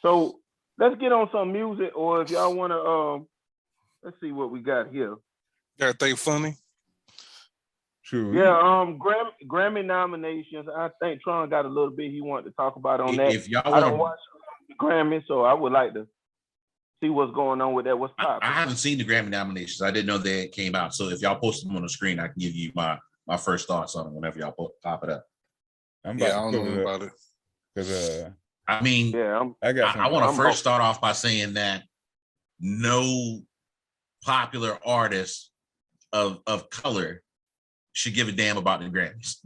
So let's get on some music, or if y'all want to, let's see what we got here. Everything funny. True. Yeah, Grammy nominations. I think Tron got a little bit he wanted to talk about on that. If y'all I don't watch the Grammy, so I would like to see what's going on with that. What's popping? I haven't seen the Grammy nominations. I didn't know they came out. So if y'all post them on the screen, I can give you my first thoughts on them whenever y'all pop it up. I don't know about it. Because I mean, I want to first start off by saying that no popular artist of color should give a damn about the Grammys.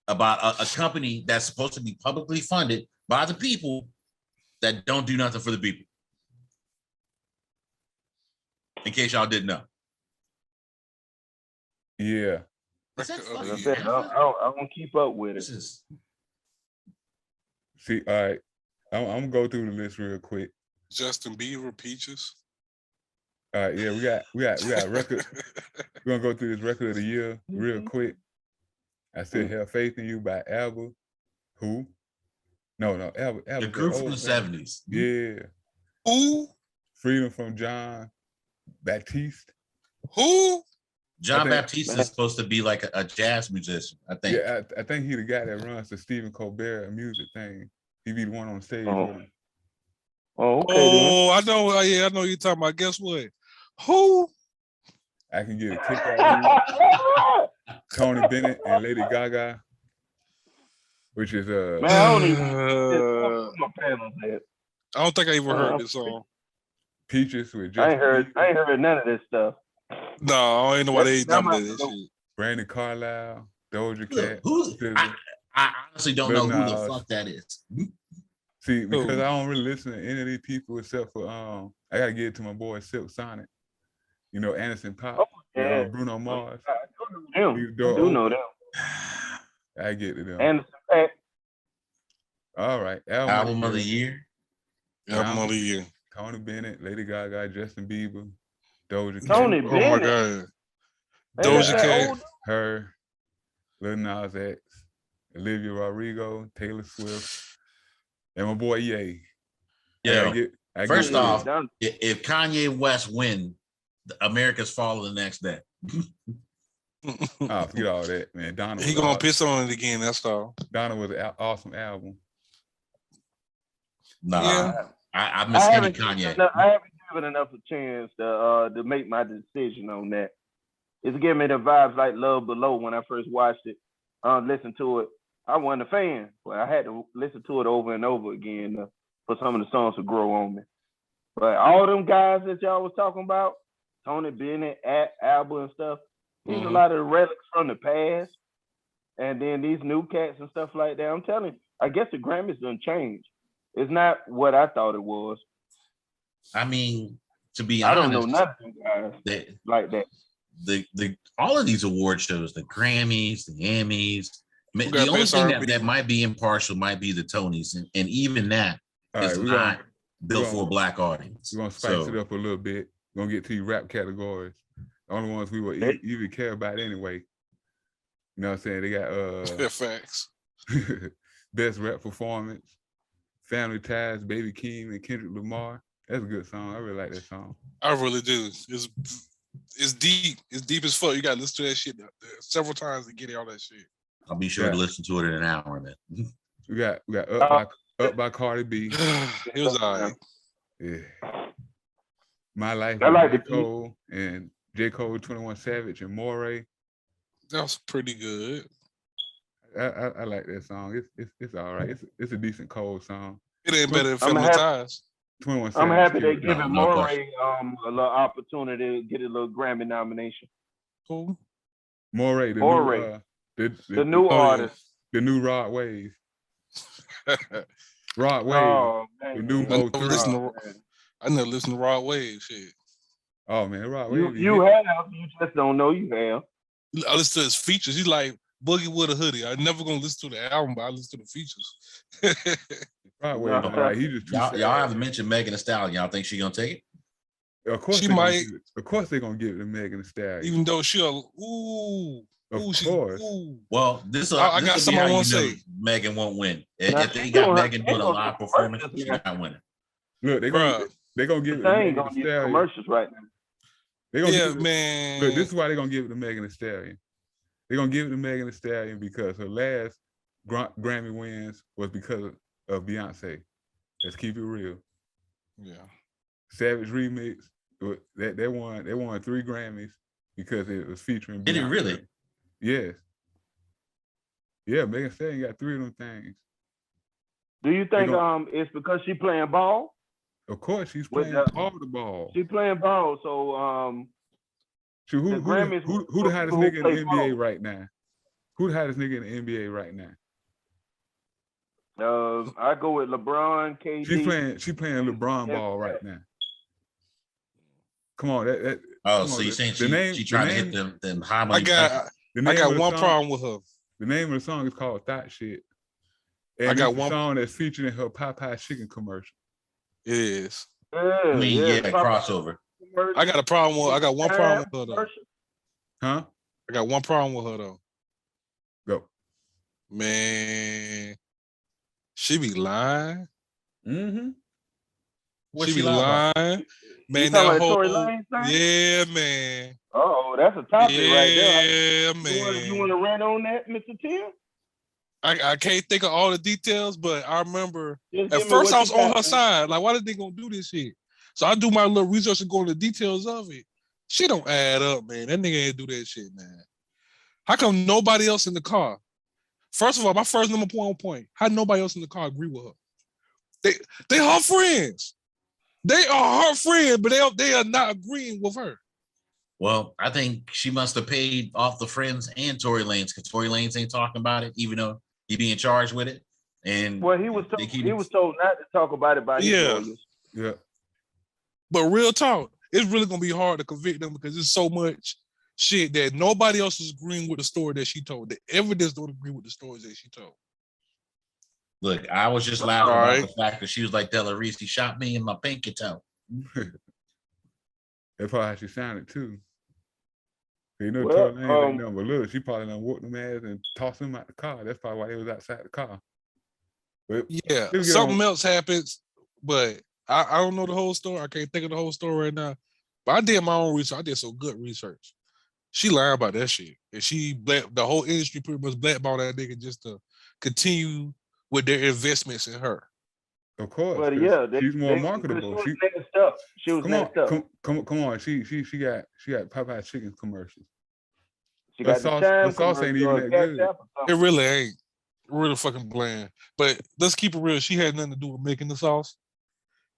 About a company that's supposed to be publicly funded by the people that don't do nothing for the people. In case y'all didn't know. Yeah. I won't keep up with it. See, all right. I'm gonna go through the list real quick. Justin Bieber, Peaches. All right, yeah, we got record. We're gonna go through this record of the year real quick. I Still Have Faith in You by ABBA. Who? No, ABBA. The group from the 70s. Yeah. Who? Freedom from John Baptiste. Who? John Baptiste is supposed to be like a jazz musician, I think. Yeah, I think he the guy that runs the Stephen Colbert music thing. He be the one on stage. Oh, okay. Oh, I know. Yeah, I know you're talking about. Guess what? Who? I can get a kick out of you. Tony Bennett and Lady Gaga, which is Man, I don't even. I don't think I even heard this song. Peaches with I ain't heard none of this stuff. No, I ain't know why they done this shit. Brandon Carlisle, Doja Cat. I honestly don't know who the fuck that is. See, because I don't really listen to any of these people except for I gotta give it to my boy Silk Sonic. You know, Anderson .Paak, Bruno Mars. I do know them. I get to them. Anderson .Paak. All right. Album of the year. Album of the year. Tony Bennett, Lady Gaga, Justin Bieber, Doja Cat. Tony Bennett. Oh my God. Doja Cat. Her, Lil Nas X, Olivia Rodrigo, Taylor Swift, and my boy Ye. Yeah. First off, if Kanye West win, America's falling the next day. Oh, forget all that, man. Donna. He gonna piss on it again. That's all. Donna was an awesome album. Nah, yeah. I miss any Kanye. I haven't given enough a chance to make my decision on that. It's giving me the vibes like Love Below when I first watched it. Listened to it. I wasn't a fan, but I had to listen to it over and over again for some of the songs to grow on me. But all them guys that y'all was talking about, Tony Bennett, ABBA and stuff, these a lot of relics from the past. And then these new cats and stuff like that. I'm telling you, I guess the Grammys done changed. It's not what I thought it was. I mean, to be honest, I don't know nothing guys like that. The all of these award shows, the Grammys, the Emmys, the only thing that might be impartial might be the Tonys, and even that is not built for a black audience. We're gonna spice it up a little bit. We're gonna get to your rap categories. The only ones we will even care about anyway. You know what I'm saying? They got facts. Best Rap Performance, Family Ties, Baby Keem and Kendrick Lamar. That's a good song. I really like that song. I really do. It's deep. It's deep as fuck. You gotta listen to that shit several times to get all that shit. I'll be sure to listen to it in an hour, man. We got Up by Cardi B. It was all right. Yeah. My Life I like J. Cole and J. Cole, 21 Savage and Moray. That was pretty good. I like that song. It's all right. It's a decent Cole song. It ain't better than Family Ties. 21 Savage. I'm happy they're giving Moray a little opportunity to get a little Grammy nomination. Who? Moray, the new artist. The new Rod Wave. Rod Wave. Oh, man. The new I never listened to Rod Wave shit. Oh man, Rod Wave. You have, you just don't know you have. I listen to his features. He's like Boogie with a Hoodie. I'm never gonna listen to the album, but I listen to the features. Rod Wave, he just y'all haven't mentioned Megan Thee Stallion. Y'all think she gonna take it? Of course she might. Of course they're gonna give it to Megan Thee Stallion. Even though she'll Of Ooh, course. Well, this I got something I want to say. Megan won't win. Now, If they got Megan doing a gonna live do performance, commercials she's now. not winning. Look, they're gonna give it to They ain't Megan gonna Thee get Stallion. commercials right now. They gonna Yeah, give it, man. look, this is why they're gonna give it to Megan Thee Stallion. They're gonna give it to Megan Thee Stallion because her last Grammy wins was because of Beyonce. Let's keep it real. Yeah. Savage remix. They won 3 Grammys because it was featuring Beyonce. Did it really? Yes. Yeah, Megan Thee Stallion got 3 of them things. Do you think it's because she playing ball? Of course, she's playing all the ball. She playing ball, so who the hottest nigga in the NBA ball right now? Who the hottest nigga in the NBA right now? I go with LeBron, KD. She playing LeBron ball right now. Come on, so you're saying she trying to hit them high money? I got one problem with her. The name of the song is called Thought Shit. And I got one song that's featured in her Popeye chicken commercial. It is. Crossover. I got one problem with her though. Huh? I got one problem with her though. Go. Man, she be lying. Mm-hmm. She be lying. Man, that whole yeah, man. Oh, that's a topic right there. Yeah, man. You want to rant on that, Mr. Tim? I can't think of all the details, but I remember at first I was on her side. Like, why did they gonna do this shit? So I do my little research and go into the details of it. She don't add up, man. That nigga ain't do that shit, man. How come nobody else in the car? First of all, my first number point. How nobody else in the car agree with her? They her friends. They are her friends, but they are not agreeing with her. Well, I think she must have paid off the friends and Tory Lanez because Tory Lanez ain't talking about it, even though he being charged with it. And well, he was told not to talk about it by his lawyers. Yeah. But real talk, it's really gonna be hard to convict them because there's so much shit that nobody else is agreeing with the story that she told. The evidence don't agree with the stories that she told. Look, I was just laughing about the fact that she was like, Della Reese, he shot me in my pinky toe. That's probably how she sounded too. You know, Tory Lanez ain't nothing but look, she probably done whooped them ass and tossed them out the car. That's probably why they was outside the car. But yeah, something else happens, but I don't know the whole story. I can't think of the whole story right now. But I did my own research. I did some good research. She lied about that shit. And the whole industry pretty much blackballed that nigga just to continue with their investments in her. Of course. But yeah, she's more marketable. She was next up. Come on. She got Popeye chicken commercials. She got the sauce ain't even that good. It really ain't. Really fucking bland. But let's keep it real. She had nothing to do with making the sauce.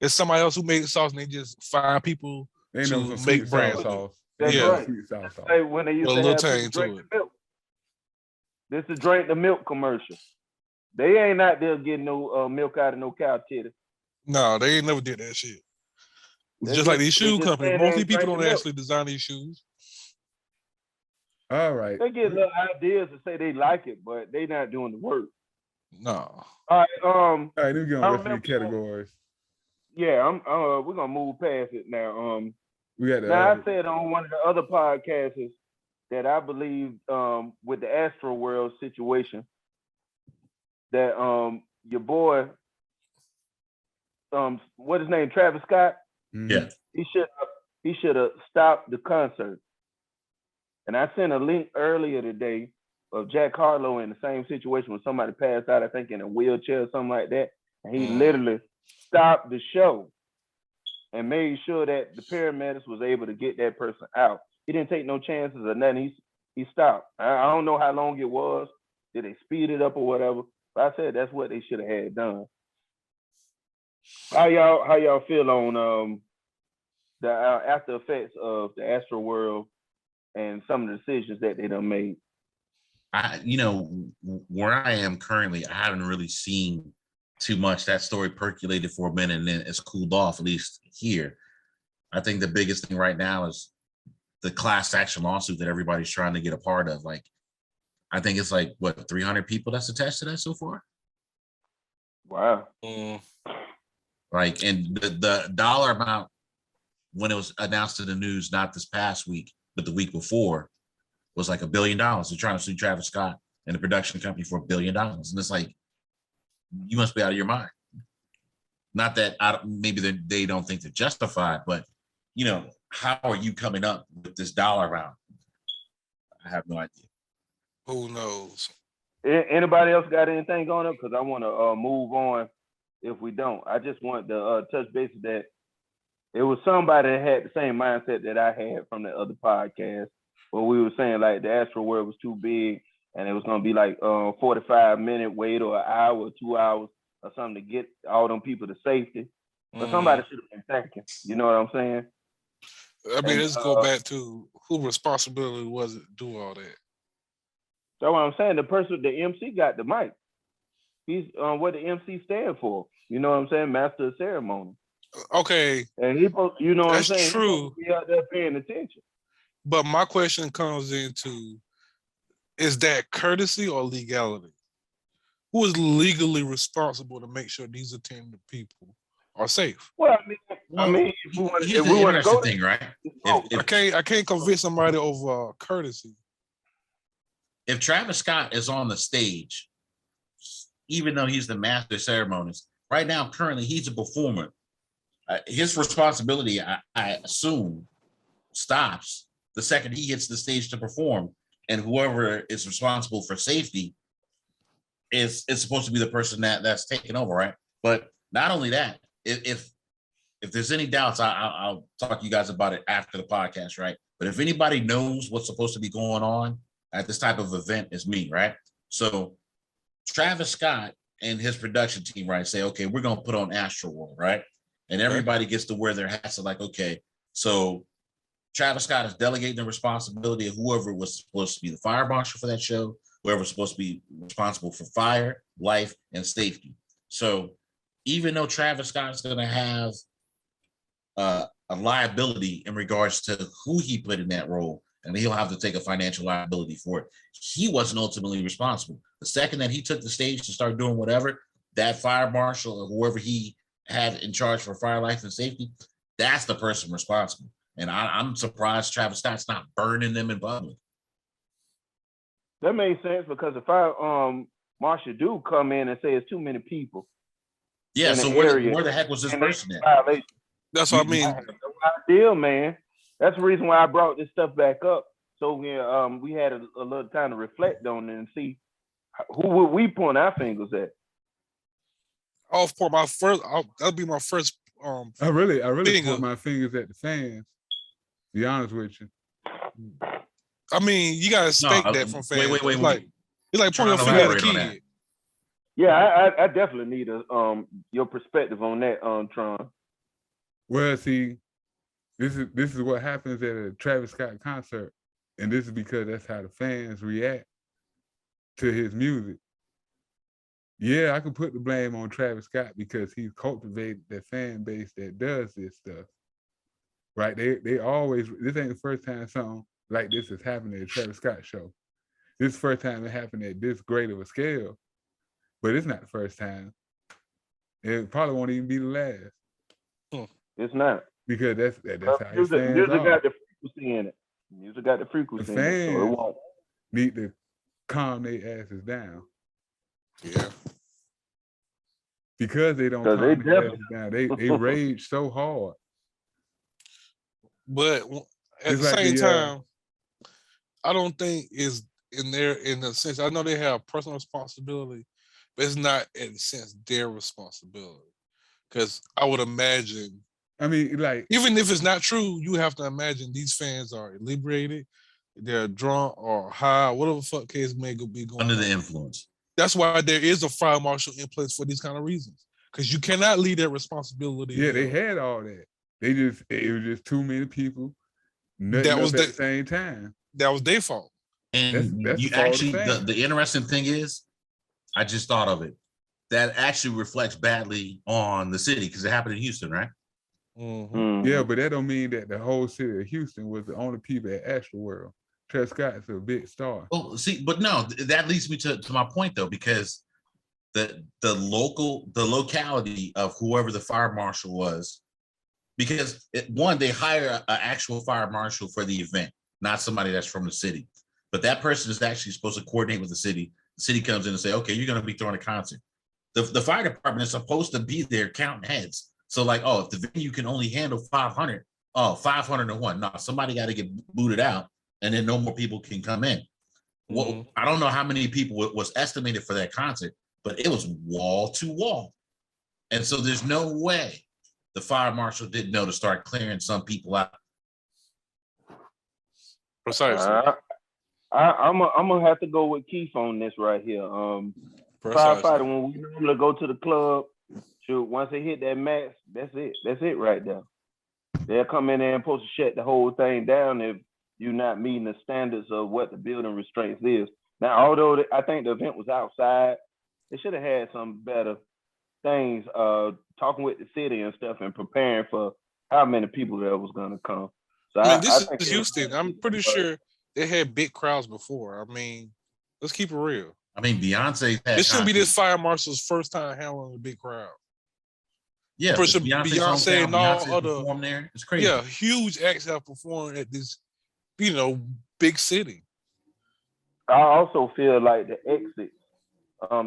It's somebody else who made the sauce, and they just find people to make brands. That's right. Hey, when they used to have drink the milk. This is drink the milk commercial. They ain't out there getting no milk out of no cow titty. No, they ain't never did that shit. It's just like these shoe companies. Most of these people don't actually design these shoes. All right. They get little ideas to say they like it, but they not doing the work. No. All right. All right, let me get on the rest of the categories. Yeah, we're gonna move past it now. We got I said on one of the other podcasts that I believe with the Astro World situation that your boy what his name, Travis Scott? Yeah. He should have stopped the concert. And I sent a link earlier today of Jack Harlow in the same situation when somebody passed out, I think in a wheelchair or something like that. And he literally stopped the show and made sure that the paramedics was able to get that person out. He didn't take no chances or nothing. He stopped. I don't know how long it was. Did they speed it up or whatever? But I said that's what they should have had done. How y'all feel on the after effects of the Astro World and some of the decisions that they done made? Where I am currently, I haven't really seen too much. That story percolated for a minute and then it's cooled off, at least here. I think the biggest thing right now is the class action lawsuit that everybody's trying to get a part of. Like, I think it's like, 300 people that's attached to that so far? Wow. Like, and the dollar amount when it was announced in the news, not this past week, but the week before, was like $1 billion. They're trying to sue Travis Scott and the production company for $1 billion. And it's like, you must be out of your mind. Not that maybe they don't think they're justified, but you know, how are you coming up with this dollar amount? I have no idea. Who knows? Anybody else got anything going up? Because I want to move on. If we don't, I just want to touch base that it was somebody that had the same mindset that I had from the other podcast, where we were saying like the Astro World was too big and it was gonna be like 45-minute wait or an hour or 2 hours or something to get all them people to safety. But somebody should have been thinking. You know what I'm saying? I mean, let's go back to whose responsibility was it to do all that. That's what I'm saying. The MC got the mic. He's what the MC stand for. You know what I'm saying? Master of ceremony. Okay. And he, you know what I'm saying? That's true. He be out there paying attention. But my question comes into, is that courtesy or legality? Who is legally responsible to make sure these attending people are safe? Well, I mean, if we want to go thing, right? I can't convince somebody over courtesy. If Travis Scott is on the stage, even though he's the master of ceremonies, right now, currently, he's a performer. His responsibility, I assume, stops the second he hits the stage to perform, and whoever is responsible for safety is supposed to be the person that's taking over, right? But not only that, if there's any doubts, I'll talk to you guys about it after the podcast, right? But if anybody knows what's supposed to be going on at this type of event, it's me, right? So Travis Scott and his production team, right, say, okay, we're gonna put on Astro World, right? And everybody gets to wear their hats. So like, okay, so Travis Scott is delegating the responsibility of whoever was supposed to be the fire marshal for that show, whoever was supposed to be responsible for fire, life, and safety. So even though Travis Scott is going to have a liability in regards to who he put in that role, and he'll have to take a financial liability for it, he wasn't ultimately responsible. The second that he took the stage to start doing whatever, that fire marshal or whoever he had in charge for fire, life, and safety, that's the person responsible. And I'm surprised Travis Scott's not burning them in public. That makes sense, because if Marshall do come in and say it's too many people. Yeah, so where the heck was this person at? That's what I mean. I have no idea, man. That's the reason why I brought this stuff back up. So we had a little time to reflect on it and see who would we point our fingers at. That'll be my first. I really point my fingers at the fans. To be honest with you. I mean, you gotta expect that from fans. Wait. It's like pointing a finger at a kid. Yeah, I definitely need your perspective on that, Tron. Well, see, this is what happens at a Travis Scott concert, and this is because that's how the fans react to his music. Yeah, I can put the blame on Travis Scott because he's cultivated that fan base that does this stuff. Right? They always, this ain't the first time something like this has happened at a Travis Scott show. This is the first time it happened at this great of a scale, but it's not the first time. It probably won't even be the last. It's not. Because that's how his fans music are. got the frequency in it. Music got the frequency in it, so it won't. Need to calm their asses down. Yeah. Because they don't calm their asses down. They rage so hard. But at the same time, I don't think it's in the sense, I know they have personal responsibility, but it's not in a sense their responsibility. Because I would imagine, I mean, like, even if it's not true, you have to imagine these fans are inebriated, they're drunk or high, whatever the fuck case may be going under on. the influence. That's why there is a fire marshal in place for these kind of reasons. Because you cannot leave that responsibility. Yeah, they had all that. It was just too many people. That was at the same time. That was their fault. And that's you actually, the interesting thing is, I just thought of it. That actually reflects badly on the city because it happened in Houston, right? Mm-hmm. Yeah, but that don't mean that the whole city of Houston was the only people at Astro World. Travis Scott's a big star. Well, see, but no, that leads me to my point though, because the locality of whoever the fire marshal was, because they hire an actual fire marshal for the event, not somebody that's from the city. but that person is actually supposed to coordinate with the city. The city comes in and say, okay, you're going to be throwing a concert. The fire department is supposed to be there counting heads. So like, oh, if the venue can only handle 500, 501. No, somebody got to get booted out, and then no more people can come in. Well, I don't know how many people was estimated for that concert, but it was wall to wall. And so there's no way the fire marshal didn't know to start clearing some people out. Precisely. I'm gonna have to go with Keith on this right here. Firefighter, when we normally go to the club, shoot, once they hit that max, that's it. That's it right there. They'll come in there and supposed to shut the whole thing down if you're not meeting the standards of what the building restraints is. Now, although I think the event was outside, they should have had some better things, talking with the city and stuff and preparing for how many people that was going to come. So I mean, this is Houston. I'm pretty sure they had big crowds before. I mean, let's keep it real. I mean, Beyonce had. This shouldn't be this fire marshal's first time handling a big crowd. Yeah, Beyonce and all other there. It's crazy. Yeah, huge acts have performed at this, big city. I also feel like the exits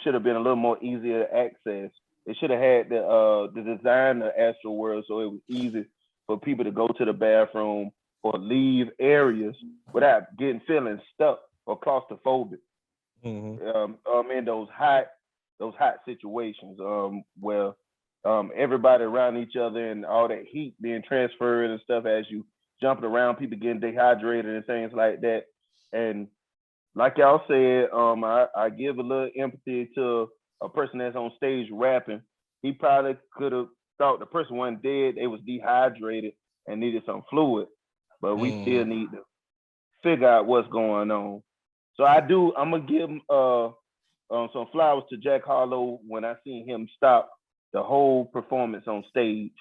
should have been a little more easier to access. They should have had the design of Astro World so it was easy for people to go to the bathroom or leave areas without feeling stuck or claustrophobic. In those hot situations where everybody around each other and all that heat being transferred and stuff as you jumping around, people getting dehydrated and things like that. And like y'all said, I give a little empathy to a person that's on stage rapping. He probably could have thought the person wasn't dead, they was dehydrated and needed some fluid, but we still need to figure out what's going on. So I'm gonna give some flowers to Jack Harlow when I seen him stop the whole performance on stage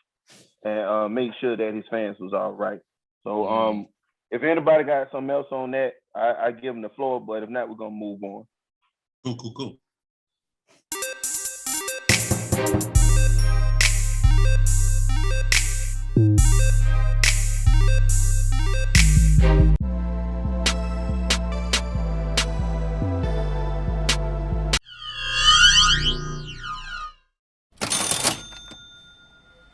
and make sure that his fans was all right. So if anybody got something else on that, I give them the floor, but if not, we're gonna move on. Cool.